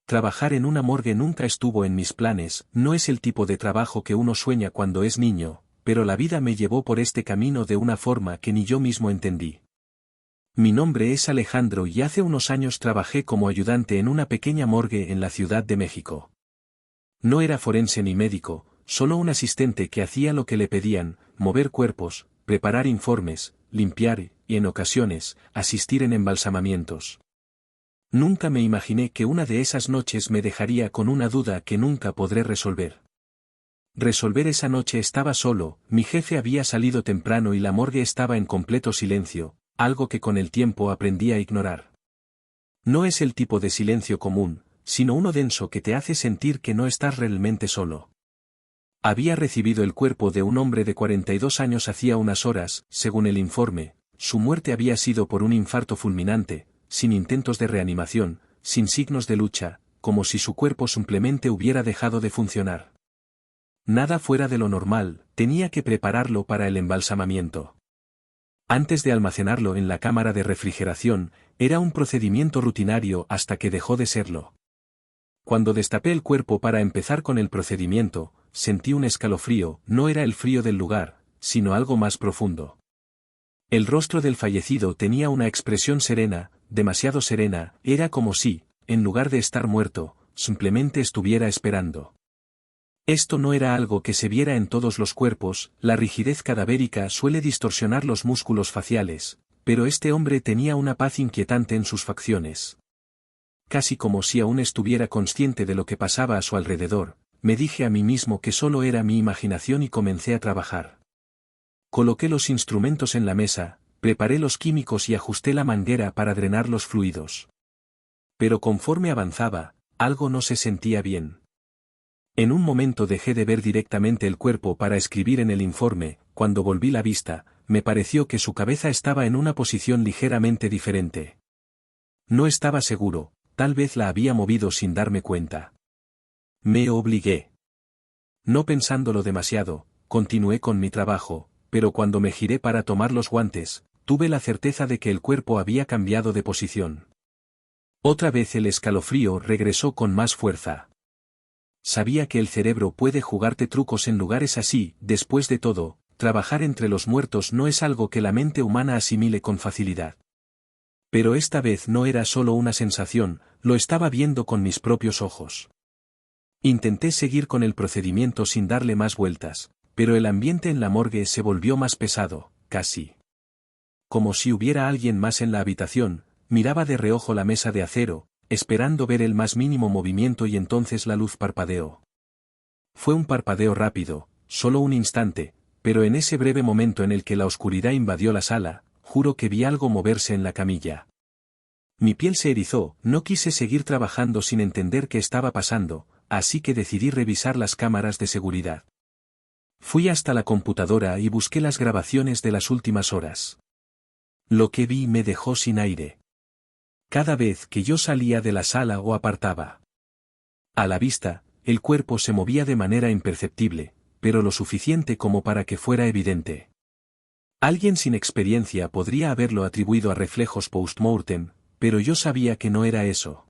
Trabajar en una morgue nunca estuvo en mis planes, no es el tipo de trabajo que uno sueña cuando es niño, pero la vida me llevó por este camino de una forma que ni yo mismo entendí. Mi nombre es Alejandro y hace unos años trabajé como ayudante en una pequeña morgue en la Ciudad de México. No era forense ni médico, solo un asistente que hacía lo que le pedían, mover cuerpos, preparar informes, limpiar y, en ocasiones, asistir en embalsamamientos. Nunca me imaginé que una de esas noches me dejaría con una duda que nunca podré resolver. Resolver esa noche estaba solo, mi jefe había salido temprano y la morgue estaba en completo silencio, algo que con el tiempo aprendí a ignorar. No es el tipo de silencio común, sino uno denso que te hace sentir que no estás realmente solo. Había recibido el cuerpo de un hombre de 42 años hacía unas horas, según el informe, su muerte había sido por un infarto fulminante, sin intentos de reanimación, sin signos de lucha, como si su cuerpo simplemente hubiera dejado de funcionar. Nada fuera de lo normal, tenía que prepararlo para el embalsamamiento. Antes de almacenarlo en la cámara de refrigeración, era un procedimiento rutinario hasta que dejó de serlo. Cuando destapé el cuerpo para empezar con el procedimiento, sentí un escalofrío, no era el frío del lugar, sino algo más profundo. El rostro del fallecido tenía una expresión serena, demasiado serena, era como si, en lugar de estar muerto, simplemente estuviera esperando. Esto no era algo que se viera en todos los cuerpos, la rigidez cadavérica suele distorsionar los músculos faciales, pero este hombre tenía una paz inquietante en sus facciones. Casi como si aún estuviera consciente de lo que pasaba a su alrededor, me dije a mí mismo que solo era mi imaginación y comencé a trabajar. Coloqué los instrumentos en la mesa, preparé los químicos y ajusté la manguera para drenar los fluidos. Pero conforme avanzaba, algo no se sentía bien. En un momento dejé de ver directamente el cuerpo para escribir en el informe, cuando volví la vista, me pareció que su cabeza estaba en una posición ligeramente diferente. No estaba seguro, tal vez la había movido sin darme cuenta. Me obligué. No pensándolo demasiado, continué con mi trabajo, pero cuando me giré para tomar los guantes, tuve la certeza de que el cuerpo había cambiado de posición. Otra vez el escalofrío regresó con más fuerza. Sabía que el cerebro puede jugarte trucos en lugares así, después de todo, trabajar entre los muertos no es algo que la mente humana asimile con facilidad. Pero esta vez no era solo una sensación, lo estaba viendo con mis propios ojos. Intenté seguir con el procedimiento sin darle más vueltas, pero el ambiente en la morgue se volvió más pesado, casi. Como si hubiera alguien más en la habitación, miraba de reojo la mesa de acero, esperando ver el más mínimo movimiento y entonces la luz parpadeó. Fue un parpadeo rápido, solo un instante, pero en ese breve momento en el que la oscuridad invadió la sala, juro que vi algo moverse en la camilla. Mi piel se erizó, no quise seguir trabajando sin entender qué estaba pasando, así que decidí revisar las cámaras de seguridad. Fui hasta la computadora y busqué las grabaciones de las últimas horas. Lo que vi me dejó sin aire. Cada vez que yo salía de la sala o apartaba a la vista, el cuerpo se movía de manera imperceptible, pero lo suficiente como para que fuera evidente. Alguien sin experiencia podría haberlo atribuido a reflejos post-mortem, pero yo sabía que no era eso.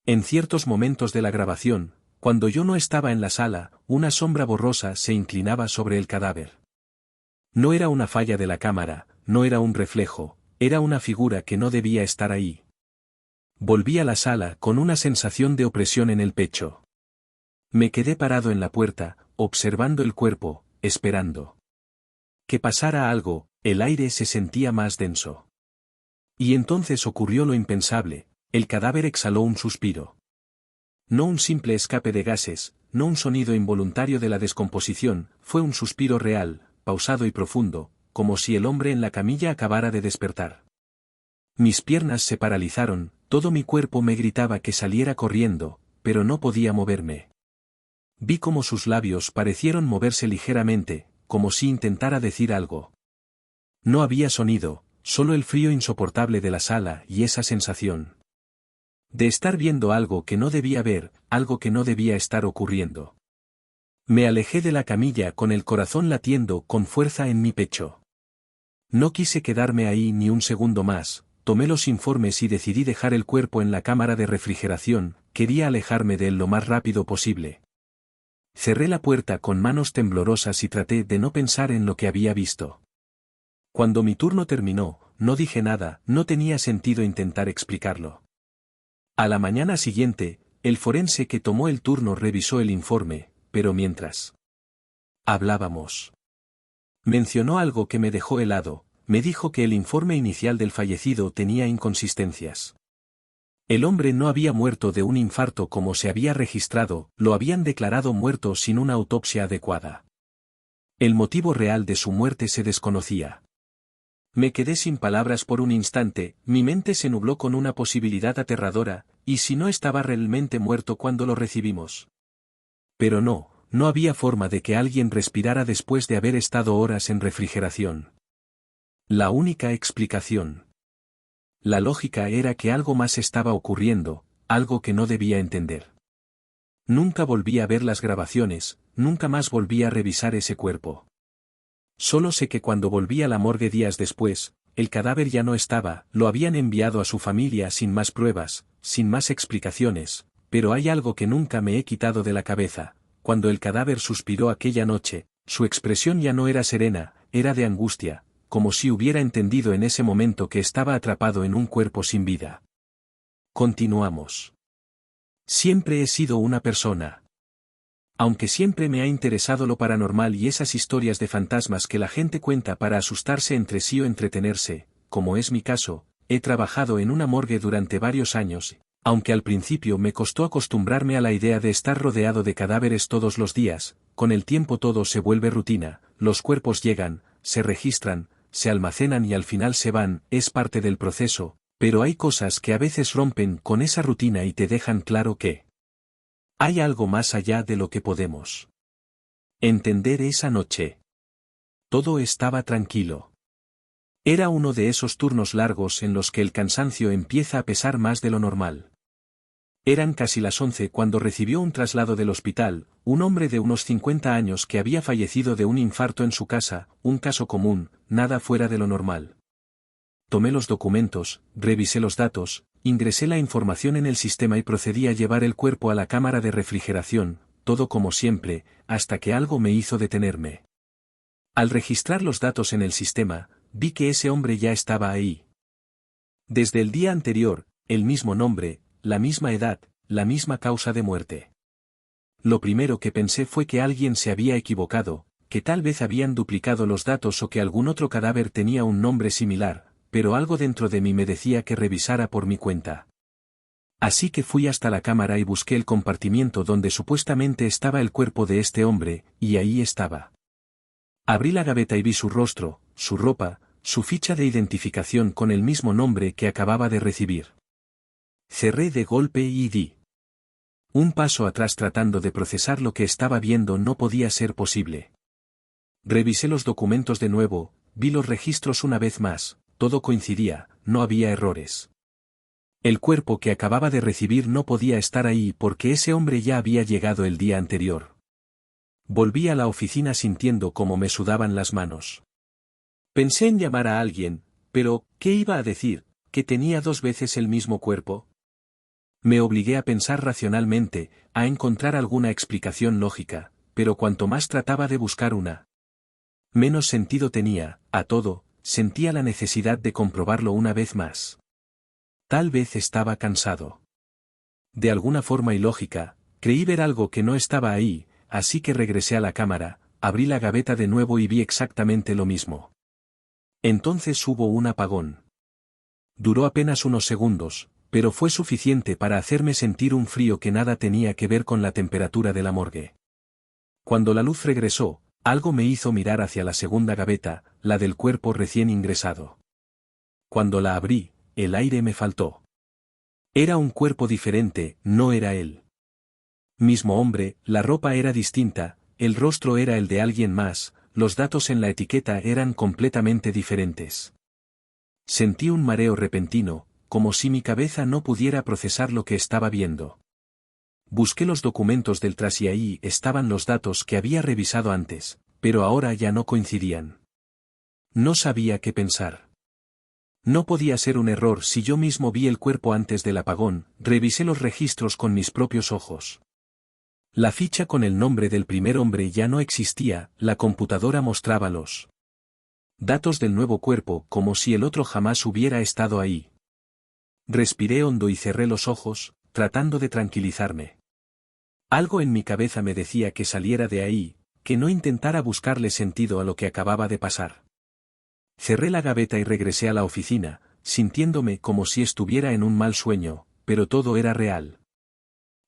En ciertos momentos de la grabación, cuando yo no estaba en la sala, una sombra borrosa se inclinaba sobre el cadáver. No era una falla de la cámara, no era un reflejo, era una figura que no debía estar ahí. Volví a la sala con una sensación de opresión en el pecho. Me quedé parado en la puerta, observando el cuerpo, esperando que pasara algo, el aire se sentía más denso. Y entonces ocurrió lo impensable, el cadáver exhaló un suspiro. No un simple escape de gases, no un sonido involuntario de la descomposición, fue un suspiro real, pausado y profundo, como si el hombre en la camilla acabara de despertar. Mis piernas se paralizaron, todo mi cuerpo me gritaba que saliera corriendo, pero no podía moverme. Vi cómo sus labios parecieron moverse ligeramente, como si intentara decir algo. No había sonido, solo el frío insoportable de la sala y esa sensación de estar viendo algo que no debía ver, algo que no debía estar ocurriendo. Me alejé de la camilla con el corazón latiendo con fuerza en mi pecho. No quise quedarme ahí ni un segundo más, tomé los informes y decidí dejar el cuerpo en la cámara de refrigeración, quería alejarme de él lo más rápido posible. Cerré la puerta con manos temblorosas y traté de no pensar en lo que había visto. Cuando mi turno terminó, no dije nada, no tenía sentido intentar explicarlo. A la mañana siguiente, el forense que tomó el turno revisó el informe, pero mientras hablábamos, mencionó algo que me dejó helado. Me dijo que el informe inicial del fallecido tenía inconsistencias. El hombre no había muerto de un infarto como se había registrado, lo habían declarado muerto sin una autopsia adecuada. El motivo real de su muerte se desconocía. Me quedé sin palabras por un instante, mi mente se nubló con una posibilidad aterradora, ¿y si no estaba realmente muerto cuando lo recibimos? Pero no había forma de que alguien respirara después de haber estado horas en refrigeración. La única explicación. La lógica era que algo más estaba ocurriendo, algo que no debía entender. Nunca volví a ver las grabaciones, nunca más volví a revisar ese cuerpo. Solo sé que cuando volví a la morgue días después, el cadáver ya no estaba, lo habían enviado a su familia sin más pruebas, sin más explicaciones, pero hay algo que nunca me he quitado de la cabeza. Cuando el cadáver suspiró aquella noche, su expresión ya no era serena, era de angustia, como si hubiera entendido en ese momento que estaba atrapado en un cuerpo sin vida. Continuamos. Siempre he sido una persona. Aunque siempre me ha interesado lo paranormal y esas historias de fantasmas que la gente cuenta para asustarse entre sí o entretenerse, como es mi caso, he trabajado en una morgue durante varios años, aunque al principio me costó acostumbrarme a la idea de estar rodeado de cadáveres todos los días, con el tiempo todo se vuelve rutina, los cuerpos llegan, se registran, se almacenan y al final se van, es parte del proceso, pero hay cosas que a veces rompen con esa rutina y te dejan claro que hay algo más allá de lo que podemos entender. Esa noche todo estaba tranquilo. Era uno de esos turnos largos en los que el cansancio empieza a pesar más de lo normal. Eran casi las 11 cuando recibió un traslado del hospital, un hombre de unos 50 años que había fallecido de un infarto en su casa, un caso común, nada fuera de lo normal. Tomé los documentos, revisé los datos, ingresé la información en el sistema y procedí a llevar el cuerpo a la cámara de refrigeración, todo como siempre, hasta que algo me hizo detenerme. Al registrar los datos en el sistema, vi que ese hombre ya estaba ahí. Desde el día anterior, el mismo nombre, la misma edad, la misma causa de muerte. Lo primero que pensé fue que alguien se había equivocado, que tal vez habían duplicado los datos o que algún otro cadáver tenía un nombre similar, pero algo dentro de mí me decía que revisara por mi cuenta. Así que fui hasta la cámara y busqué el compartimiento donde supuestamente estaba el cuerpo de este hombre, y ahí estaba. Abrí la gaveta y vi su rostro, su ropa, su ficha de identificación con el mismo nombre que acababa de recibir. Cerré de golpe y di un paso atrás tratando de procesar lo que estaba viendo. No podía ser posible. Revisé los documentos de nuevo, vi los registros una vez más, todo coincidía, no había errores. El cuerpo que acababa de recibir no podía estar ahí porque ese hombre ya había llegado el día anterior. Volví a la oficina sintiendo cómo me sudaban las manos. Pensé en llamar a alguien, pero, ¿qué iba a decir? ¿Que tenía 2 veces el mismo cuerpo? Me obligué a pensar racionalmente, a encontrar alguna explicación lógica, pero cuanto más trataba de buscar una, menos sentido tenía. A todo, sentía la necesidad de comprobarlo una vez más. Tal vez estaba cansado. De alguna forma ilógica, creí ver algo que no estaba ahí, así que regresé a la cámara, abrí la gaveta de nuevo y vi exactamente lo mismo. Entonces hubo un apagón. Duró apenas unos segundos, pero fue suficiente para hacerme sentir un frío que nada tenía que ver con la temperatura de la morgue. Cuando la luz regresó, algo me hizo mirar hacia la segunda gaveta, la del cuerpo recién ingresado. Cuando la abrí, el aire me faltó. Era un cuerpo diferente, no era él. Mismo hombre, la ropa era distinta, el rostro era el de alguien más, los datos en la etiqueta eran completamente diferentes. Sentí un mareo repentino, como si mi cabeza no pudiera procesar lo que estaba viendo. Busqué los documentos del tras y ahí estaban los datos que había revisado antes, pero ahora ya no coincidían. No sabía qué pensar. No podía ser un error si yo mismo vi el cuerpo antes del apagón, revisé los registros con mis propios ojos. La ficha con el nombre del primer hombre ya no existía, la computadora mostraba los datos del nuevo cuerpo como si el otro jamás hubiera estado ahí. Respiré hondo y cerré los ojos, tratando de tranquilizarme. Algo en mi cabeza me decía que saliera de ahí, que no intentara buscarle sentido a lo que acababa de pasar. Cerré la gaveta y regresé a la oficina, sintiéndome como si estuviera en un mal sueño, pero todo era real.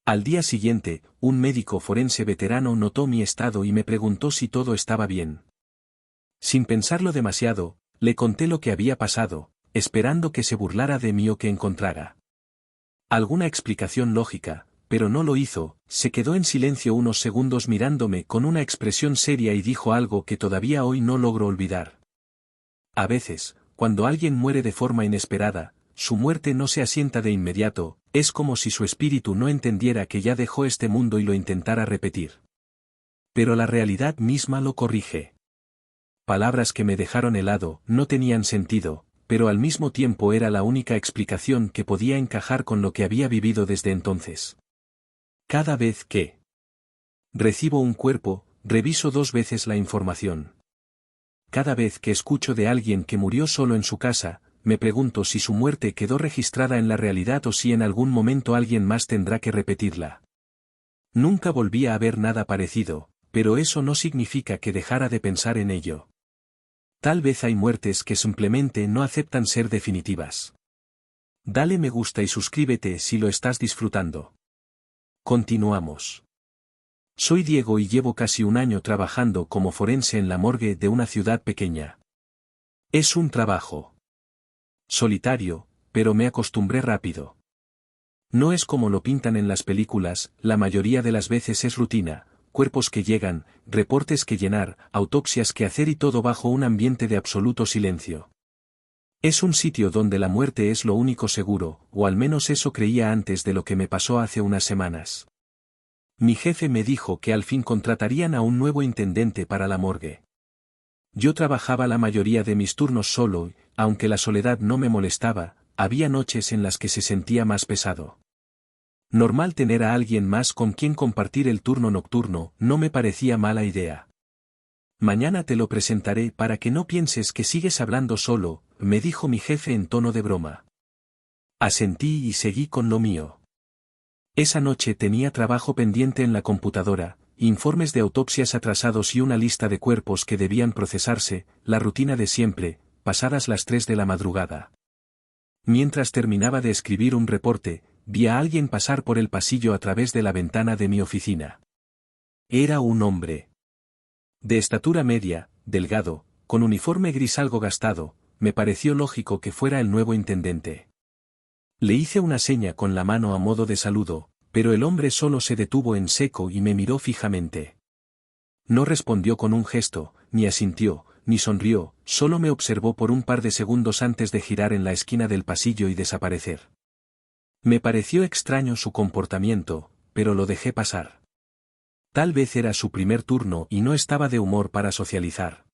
Al día siguiente, un médico forense veterano notó mi estado y me preguntó si todo estaba bien. Sin pensarlo demasiado, le conté lo que había pasado, esperando que se burlara de mí o que encontrara alguna explicación lógica, pero no lo hizo. Se quedó en silencio unos segundos mirándome con una expresión seria y dijo algo que todavía hoy no logro olvidar. A veces, cuando alguien muere de forma inesperada, su muerte no se asienta de inmediato, es como si su espíritu no entendiera que ya dejó este mundo y lo intentara repetir. Pero la realidad misma lo corrige. Palabras que me dejaron helado, no tenían sentido, pero al mismo tiempo era la única explicación que podía encajar con lo que había vivido desde entonces. Cada vez que recibo un cuerpo, reviso 2 veces la información. Cada vez que escucho de alguien que murió solo en su casa, me pregunto si su muerte quedó registrada en la realidad o si en algún momento alguien más tendrá que repetirla. Nunca volví a ver nada parecido, pero eso no significa que dejara de pensar en ello. Tal vez hay muertes que simplemente no aceptan ser definitivas. Dale me gusta y suscríbete si lo estás disfrutando. Continuamos. Soy Diego y llevo casi un año trabajando como forense en la morgue de una ciudad pequeña. Es un trabajo solitario, pero me acostumbré rápido. No es como lo pintan en las películas, la mayoría de las veces es rutina, cuerpos que llegan, reportes que llenar, autopsias que hacer y todo bajo un ambiente de absoluto silencio. Es un sitio donde la muerte es lo único seguro, o al menos eso creía antes de lo que me pasó hace unas semanas. Mi jefe me dijo que al fin contratarían a un nuevo intendente para la morgue. Yo trabajaba la mayoría de mis turnos solo, y, aunque la soledad no me molestaba, había noches en las que se sentía más pesado. Normal tener a alguien más con quien compartir el turno nocturno, no me parecía mala idea. Mañana te lo presentaré para que no pienses que sigues hablando solo, me dijo mi jefe en tono de broma. Asentí y seguí con lo mío. Esa noche tenía trabajo pendiente en la computadora, informes de autopsias atrasados y una lista de cuerpos que debían procesarse, la rutina de siempre, pasadas las 3 de la madrugada. Mientras terminaba de escribir un reporte, vi a alguien pasar por el pasillo a través de la ventana de mi oficina. Era un hombre de estatura media, delgado, con uniforme gris algo gastado. Me pareció lógico que fuera el nuevo intendente. Le hice una seña con la mano a modo de saludo, pero el hombre solo se detuvo en seco y me miró fijamente. No respondió con un gesto, ni asintió, ni sonrió, solo me observó por un par de segundos antes de girar en la esquina del pasillo y desaparecer. Me pareció extraño su comportamiento, pero lo dejé pasar. Tal vez era su primer turno y no estaba de humor para socializar.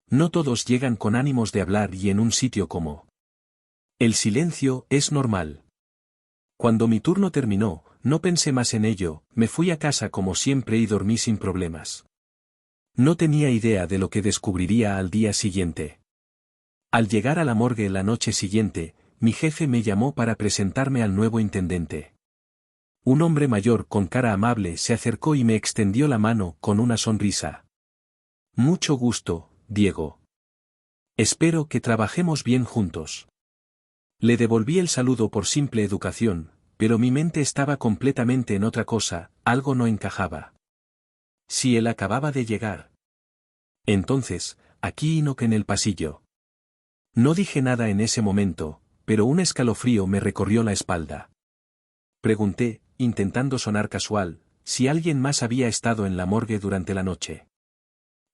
No todos llegan con ánimos de hablar y en un sitio como el silencio es normal. Cuando mi turno terminó, no pensé más en ello, me fui a casa como siempre y dormí sin problemas. No tenía idea de lo que descubriría al día siguiente. Al llegar a la morgue la noche siguiente, mi jefe me llamó para presentarme al nuevo intendente. Un hombre mayor con cara amable se acercó y me extendió la mano con una sonrisa. Mucho gusto, Diego. Espero que trabajemos bien juntos. Le devolví el saludo por simple educación, pero mi mente estaba completamente en otra cosa, algo no encajaba. Si él acababa de llegar. Entonces, aquí y no que en el pasillo. No dije nada en ese momento, pero un escalofrío me recorrió la espalda. Pregunté, intentando sonar casual, si alguien más había estado en la morgue durante la noche.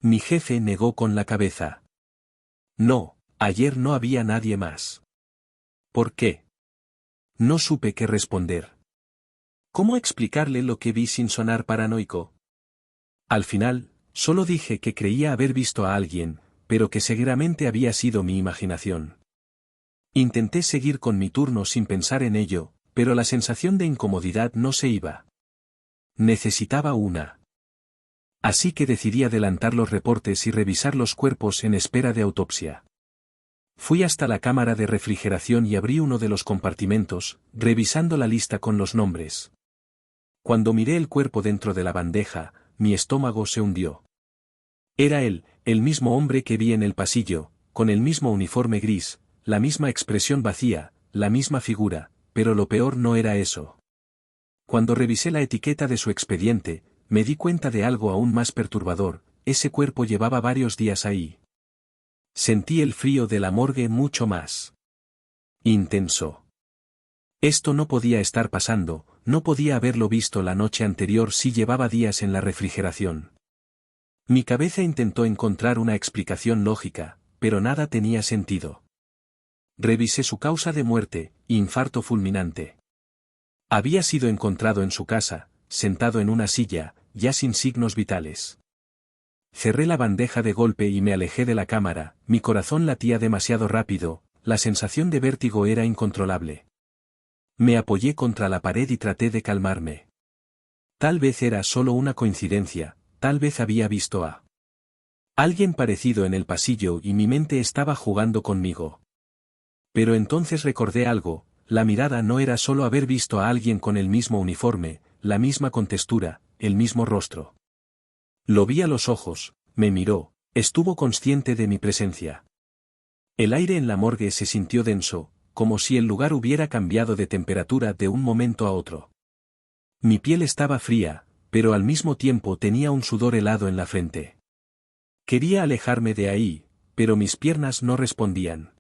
Mi jefe negó con la cabeza. No, ayer no había nadie más. ¿Por qué? No supe qué responder. ¿Cómo explicarle lo que vi sin sonar paranoico? Al final, solo dije que creía haber visto a alguien, pero que seguramente había sido mi imaginación. Intenté seguir con mi turno sin pensar en ello, pero la sensación de incomodidad no se iba. Necesitaba una. Así que decidí adelantar los reportes y revisar los cuerpos en espera de autopsia. Fui hasta la cámara de refrigeración y abrí uno de los compartimentos, revisando la lista con los nombres. Cuando miré el cuerpo dentro de la bandeja, mi estómago se hundió. Era él, el mismo hombre que vi en el pasillo, con el mismo uniforme gris, la misma expresión vacía, la misma figura, pero lo peor no era eso. Cuando revisé la etiqueta de su expediente, me di cuenta de algo aún más perturbador: ese cuerpo llevaba varios días ahí. Sentí el frío de la morgue mucho más intenso. Esto no podía estar pasando, no podía haberlo visto la noche anterior si llevaba días en la refrigeración. Mi cabeza intentó encontrar una explicación lógica, pero nada tenía sentido. Revisé su causa de muerte: infarto fulminante. Había sido encontrado en su casa, sentado en una silla, ya sin signos vitales. Cerré la bandeja de golpe y me alejé de la cámara. Mi corazón latía demasiado rápido, la sensación de vértigo era incontrolable. Me apoyé contra la pared y traté de calmarme. Tal vez era solo una coincidencia, tal vez había visto a alguien parecido en el pasillo y mi mente estaba jugando conmigo. Pero entonces recordé algo: la mirada no era solo haber visto a alguien con el mismo uniforme, la misma contextura, el mismo rostro. Lo vi a los ojos, me miró, estuvo consciente de mi presencia. El aire en la morgue se sintió denso, como si el lugar hubiera cambiado de temperatura de un momento a otro. Mi piel estaba fría, pero al mismo tiempo tenía un sudor helado en la frente. Quería alejarme de ahí, pero mis piernas no respondían.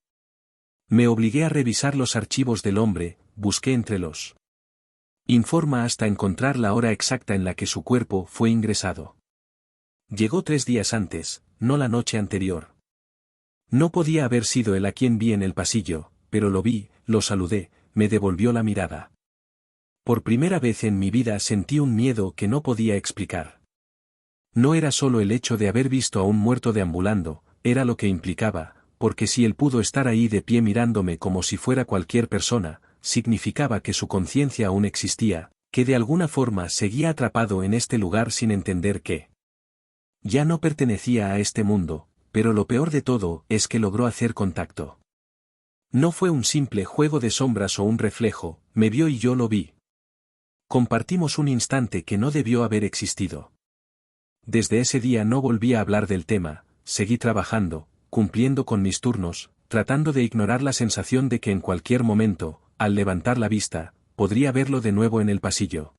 Me obligué a revisar los archivos del hombre, busqué entre los informes hasta encontrar la hora exacta en la que su cuerpo fue ingresado. Llegó 3 días antes, no la noche anterior. No podía haber sido él a quien vi en el pasillo, pero lo vi, lo saludé, me devolvió la mirada. Por primera vez en mi vida sentí un miedo que no podía explicar. No era solo el hecho de haber visto a un muerto deambulando, era lo que implicaba, porque si él pudo estar ahí de pie mirándome como si fuera cualquier persona, significaba que su conciencia aún existía, que de alguna forma seguía atrapado en este lugar sin entender que ya no pertenecía a este mundo, pero lo peor de todo es que logró hacer contacto. No fue un simple juego de sombras o un reflejo, me vio y yo lo vi. Compartimos un instante que no debió haber existido. Desde ese día no volví a hablar del tema, seguí trabajando, cumpliendo con mis turnos, tratando de ignorar la sensación de que en cualquier momento, al levantar la vista, podría verlo de nuevo en el pasillo.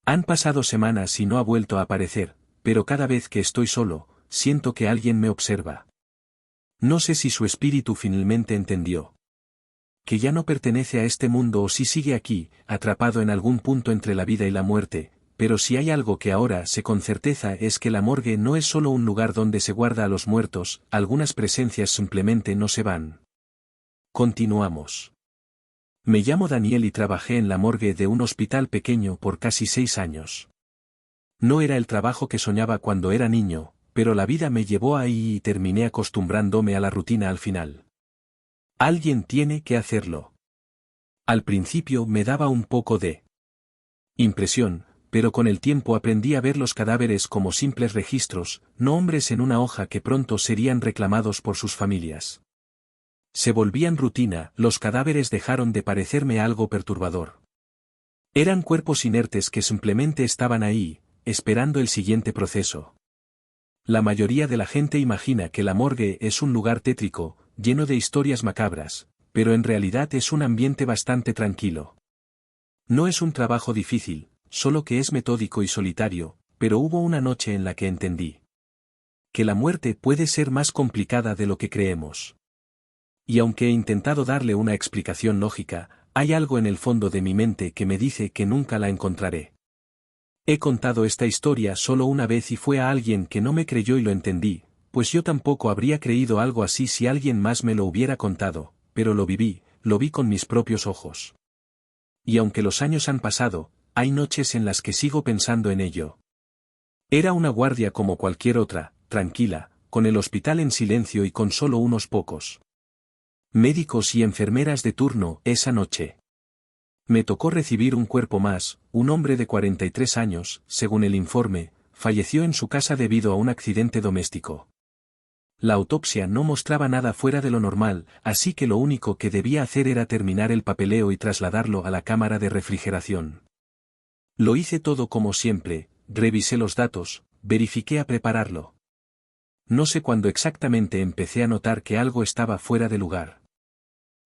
Han pasado semanas y no ha vuelto a aparecer, pero cada vez que estoy solo, siento que alguien me observa. No sé si su espíritu finalmente entendió que ya no pertenece a este mundo o si sigue aquí, atrapado en algún punto entre la vida y la muerte, pero si hay algo que ahora sé con certeza es que la morgue no es solo un lugar donde se guarda a los muertos, algunas presencias simplemente no se van. Continuamos. Me llamo Daniel y trabajé en la morgue de un hospital pequeño por casi 6 años. No era el trabajo que soñaba cuando era niño, pero la vida me llevó ahí y terminé acostumbrándome a la rutina al final. Alguien tiene que hacerlo. Al principio me daba un poco de impresión, pero con el tiempo aprendí a ver los cadáveres como simples registros, nombres en una hoja que pronto serían reclamados por sus familias. Se volvían rutina, los cadáveres dejaron de parecerme algo perturbador. Eran cuerpos inertes que simplemente estaban ahí, esperando el siguiente proceso. La mayoría de la gente imagina que la morgue es un lugar tétrico, lleno de historias macabras, pero en realidad es un ambiente bastante tranquilo. No es un trabajo difícil, solo que es metódico y solitario, pero hubo una noche en la que entendí que la muerte puede ser más complicada de lo que creemos. Y aunque he intentado darle una explicación lógica, hay algo en el fondo de mi mente que me dice que nunca la encontraré. He contado esta historia solo una vez y fue a alguien que no me creyó y lo entendí, pues yo tampoco habría creído algo así si alguien más me lo hubiera contado, pero lo vi con mis propios ojos. Y aunque los años han pasado, hay noches en las que sigo pensando en ello. Era una guardia como cualquier otra, tranquila, con el hospital en silencio y con solo unos pocos Médicos y enfermeras de turno, esa noche. Me tocó recibir un cuerpo más, un hombre de 43 años, según el informe, falleció en su casa debido a un accidente doméstico. La autopsia no mostraba nada fuera de lo normal, así que lo único que debía hacer era terminar el papeleo y trasladarlo a la cámara de refrigeración. Lo hice todo como siempre, revisé los datos, verifiqué a prepararlo. No sé cuándo exactamente empecé a notar que algo estaba fuera de lugar.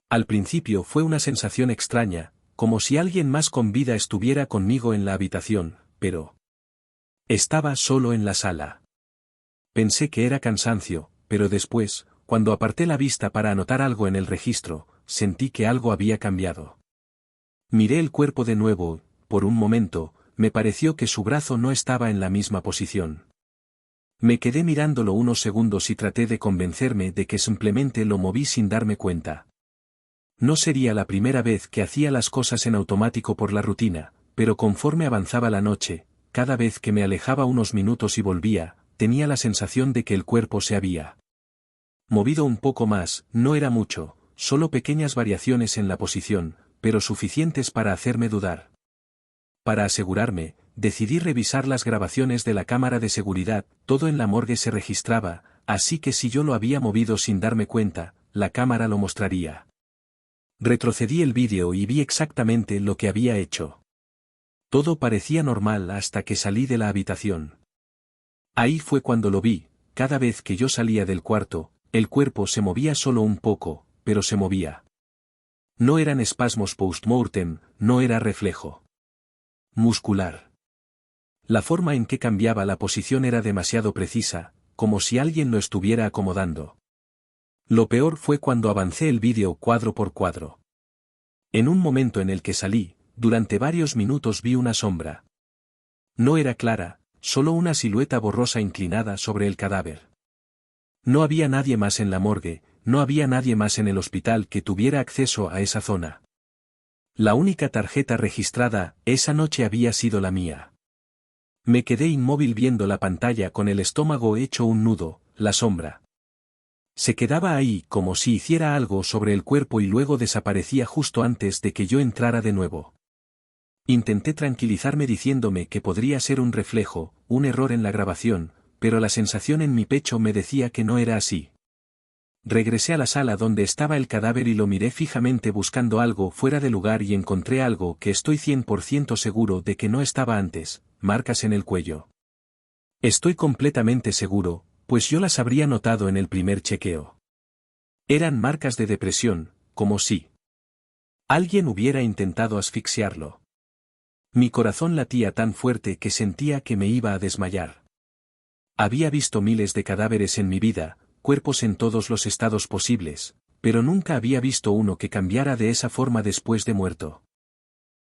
Al principio fue una sensación extraña, como si alguien más con vida estuviera conmigo en la habitación, pero estaba solo en la sala. Pensé que era cansancio, pero después, cuando aparté la vista para anotar algo en el registro, sentí que algo había cambiado. Miré el cuerpo de nuevo, por un momento, me pareció que su brazo no estaba en la misma posición. Me quedé mirándolo unos segundos y traté de convencerme de que simplemente lo moví sin darme cuenta. No sería la primera vez que hacía las cosas en automático por la rutina, pero conforme avanzaba la noche, cada vez que me alejaba unos minutos y volvía, tenía la sensación de que el cuerpo se había movido un poco más, no era mucho, solo pequeñas variaciones en la posición, pero suficientes para hacerme dudar. Para asegurarme, decidí revisar las grabaciones de la cámara de seguridad, todo en la morgue se registraba, así que si yo lo había movido sin darme cuenta, la cámara lo mostraría. Retrocedí el vídeo y vi exactamente lo que había hecho. Todo parecía normal hasta que salí de la habitación. Ahí fue cuando lo vi, cada vez que yo salía del cuarto, el cuerpo se movía solo un poco, pero se movía. No eran espasmos post-mortem, no era reflejo muscular. La forma en que cambiaba la posición era demasiado precisa, como si alguien lo estuviera acomodando. Lo peor fue cuando avancé el vídeo cuadro por cuadro. En un momento en el que salí, durante varios minutos vi una sombra. No era clara, solo una silueta borrosa inclinada sobre el cadáver. No había nadie más en la morgue, no había nadie más en el hospital que tuviera acceso a esa zona. La única tarjeta registrada esa noche había sido la mía. Me quedé inmóvil viendo la pantalla con el estómago hecho un nudo, la sombra se quedaba ahí como si hiciera algo sobre el cuerpo y luego desaparecía justo antes de que yo entrara de nuevo. Intenté tranquilizarme diciéndome que podría ser un reflejo, un error en la grabación, pero la sensación en mi pecho me decía que no era así. Regresé a la sala donde estaba el cadáver y lo miré fijamente buscando algo fuera de lugar y encontré algo que estoy 100% seguro de que no estaba antes, marcas en el cuello. Estoy completamente seguro, pues yo las habría notado en el primer chequeo. Eran marcas de depresión, como si alguien hubiera intentado asfixiarlo. Mi corazón latía tan fuerte que sentía que me iba a desmayar. Había visto miles de cadáveres en mi vida, cuerpos en todos los estados posibles, pero nunca había visto uno que cambiara de esa forma después de muerto.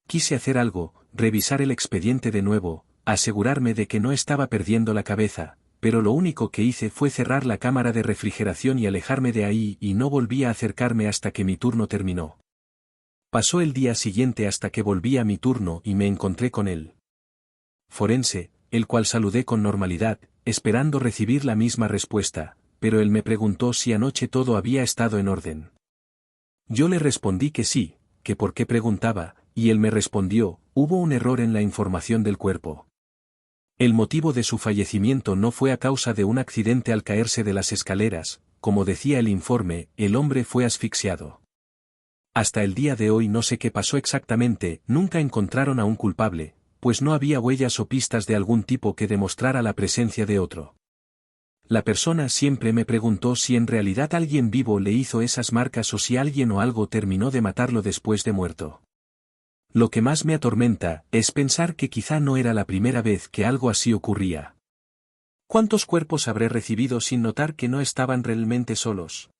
Quise hacer algo, revisar el expediente de nuevo, asegurarme de que no estaba perdiendo la cabeza, pero lo único que hice fue cerrar la cámara de refrigeración y alejarme de ahí y no volví a acercarme hasta que mi turno terminó. Pasó el día siguiente hasta que volví a mi turno y me encontré con él. Forense, el cual saludé con normalidad, esperando recibir la misma respuesta, pero él me preguntó si anoche todo había estado en orden. Yo le respondí que sí, que por qué preguntaba, y él me respondió, hubo un error en la información del cuerpo. El motivo de su fallecimiento no fue a causa de un accidente al caerse de las escaleras, como decía el informe, el hombre fue asfixiado. Hasta el día de hoy no sé qué pasó exactamente, nunca encontraron a un culpable, pues no había huellas o pistas de algún tipo que demostrara la presencia de otro. La persona siempre me preguntó si en realidad alguien vivo le hizo esas marcas o si alguien o algo terminó de matarlo después de muerto. Lo que más me atormenta es pensar que quizá no era la primera vez que algo así ocurría. ¿Cuántos cuerpos habré recibido sin notar que no estaban realmente solos?